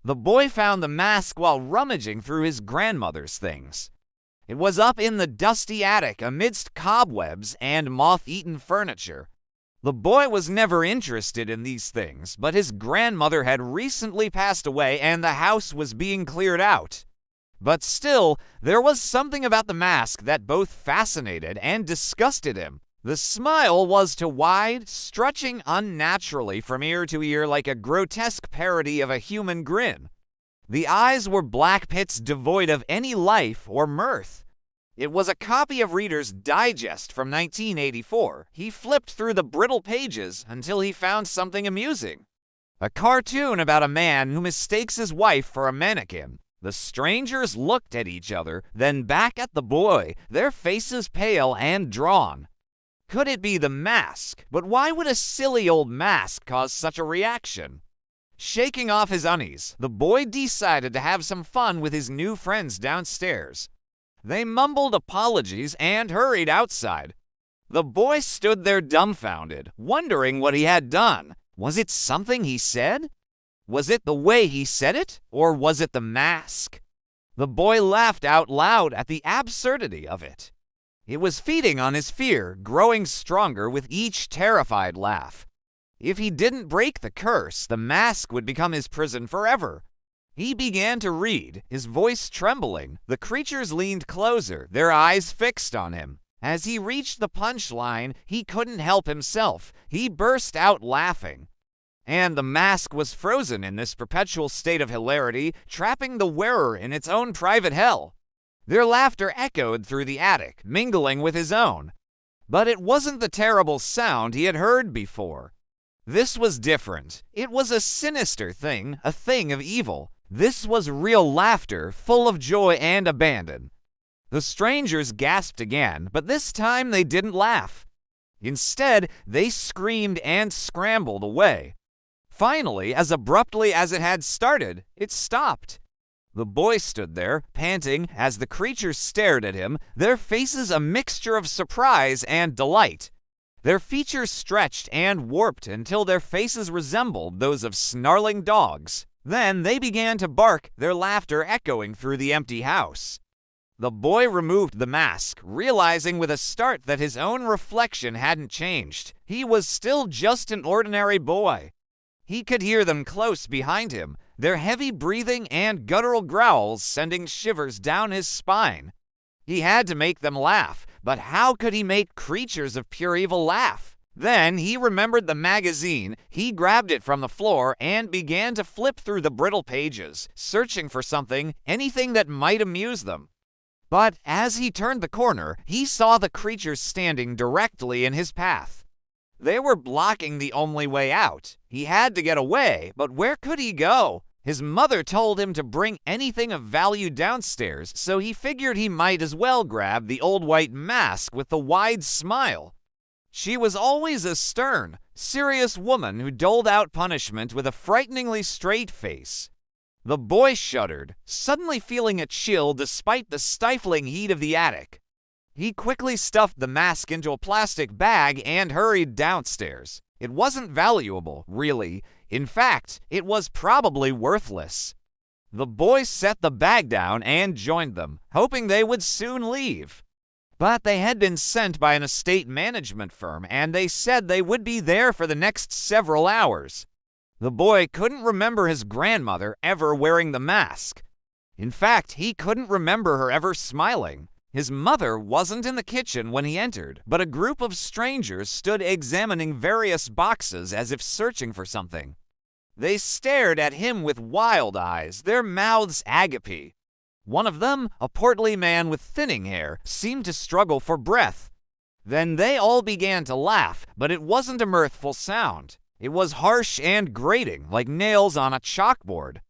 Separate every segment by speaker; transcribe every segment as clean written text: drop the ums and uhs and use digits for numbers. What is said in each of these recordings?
Speaker 1: The boy found the mask while rummaging through his grandmother's things. It was up in the dusty attic amidst cobwebs and moth-eaten furniture. The boy was never interested in these things, but his grandmother had recently passed away and the house was being cleared out. But still, there was something about the mask that both fascinated and disgusted him. The smile was too wide, stretching unnaturally from ear to ear like a grotesque parody of a human grin. The eyes were black pits devoid of any life or mirth. It was a copy of Reader's Digest from 1984. He flipped through the brittle pages until he found something amusing. A cartoon about a man who mistakes his wife for a mannequin. The strangers looked at each other, then back at the boy, their faces pale and drawn. Could it be the mask? But why would a silly old mask cause such a reaction? Shaking off his unease, the boy decided to have some fun with his new friends downstairs. They mumbled apologies and hurried outside. The boy stood there dumbfounded, wondering what he had done. Was it something he said? Was it the way he said it? Or was it the mask? The boy laughed out loud at the absurdity of it. It was feeding on his fear, growing stronger with each terrified laugh. If he didn't break the curse, the mask would become his prison forever. He began to read, his voice trembling. The creatures leaned closer, their eyes fixed on him. As he reached the punchline, he couldn't help himself. He burst out laughing. And the mask was frozen in this perpetual state of hilarity, trapping the wearer in its own private hell. Their laughter echoed through the attic, mingling with his own. But it wasn't the terrible sound he had heard before. This was different. It was a sinister thing, a thing of evil. This was real laughter, full of joy and abandon. The strangers gasped again, but this time they didn't laugh. Instead, they screamed and scrambled away. Finally, as abruptly as it had started, it stopped. The boy stood there, panting, as the creatures stared at him, their faces a mixture of surprise and delight. Their features stretched and warped until their faces resembled those of snarling dogs. Then they began to bark, their laughter echoing through the empty house. The boy removed the mask, realizing with a start that his own reflection hadn't changed. He was still just an ordinary boy. He could hear them close behind him, their heavy breathing and guttural growls sending shivers down his spine. He had to make them laugh, but how could he make creatures of pure evil laugh? Then he remembered the magazine. He grabbed it from the floor and began to flip through the brittle pages, searching for something, anything that might amuse them. But as he turned the corner, he saw the creatures standing directly in his path. They were blocking the only way out. He had to get away, but where could he go? His mother told him to bring anything of value downstairs, so he figured he might as well grab the old white mask with the wide smile. She was always a stern, serious woman who doled out punishment with a frighteningly straight face. The boy shuddered, suddenly feeling a chill despite the stifling heat of the attic. He quickly stuffed the mask into a plastic bag and hurried downstairs. It wasn't valuable, really. In fact, it was probably worthless. The boy set the bag down and joined them, hoping they would soon leave. But they had been sent by an estate management firm, and they said they would be there for the next several hours. The boy couldn't remember his grandmother ever wearing the mask. In fact, he couldn't remember her ever smiling. His mother wasn't in the kitchen when he entered, but a group of strangers stood examining various boxes as if searching for something. They stared at him with wild eyes, their mouths agape. One of them, a portly man with thinning hair, seemed to struggle for breath. Then they all began to laugh, but it wasn't a mirthful sound. It was harsh and grating, like nails on a chalkboard.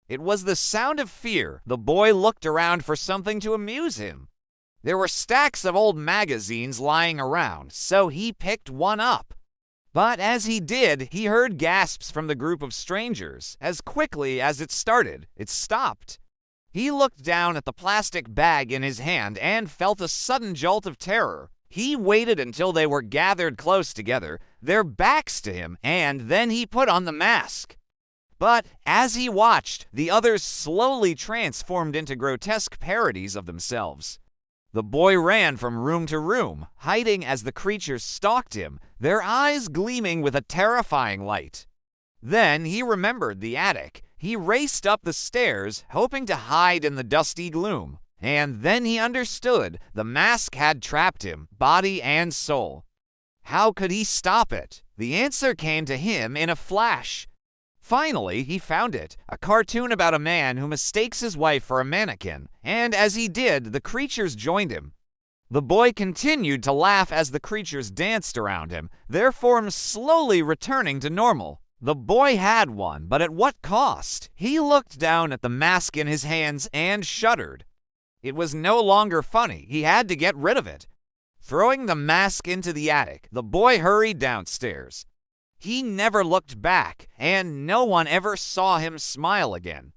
Speaker 1: It was the sound of fear. The boy looked around for something to amuse him. There were stacks of old magazines lying around, so he picked one up. But as he did, he heard gasps from the group of strangers. As quickly as it started, it stopped. He looked down at the plastic bag in his hand and felt a sudden jolt of terror. He waited until they were gathered close together, their backs to him, and then he put on the mask. But as he watched, the others slowly transformed into grotesque parodies of themselves. The boy ran from room to room, hiding as the creatures stalked him, their eyes gleaming with a terrifying light. Then he remembered the attic. He raced up the stairs, hoping to hide in the dusty gloom. And then he understood the mask had trapped him, body and soul. How could he stop it? The answer came to him in a flash. Finally, he found it, a cartoon about a man who mistakes his wife for a mannequin, and as he did, the creatures joined him. The boy continued to laugh as the creatures danced around him, their forms slowly returning to normal. The boy had won, but at what cost? He looked down at the mask in his hands and shuddered. It was no longer funny. He had to get rid of it. Throwing the mask into the attic, the boy hurried downstairs. He never looked back, and no one ever saw him smile again.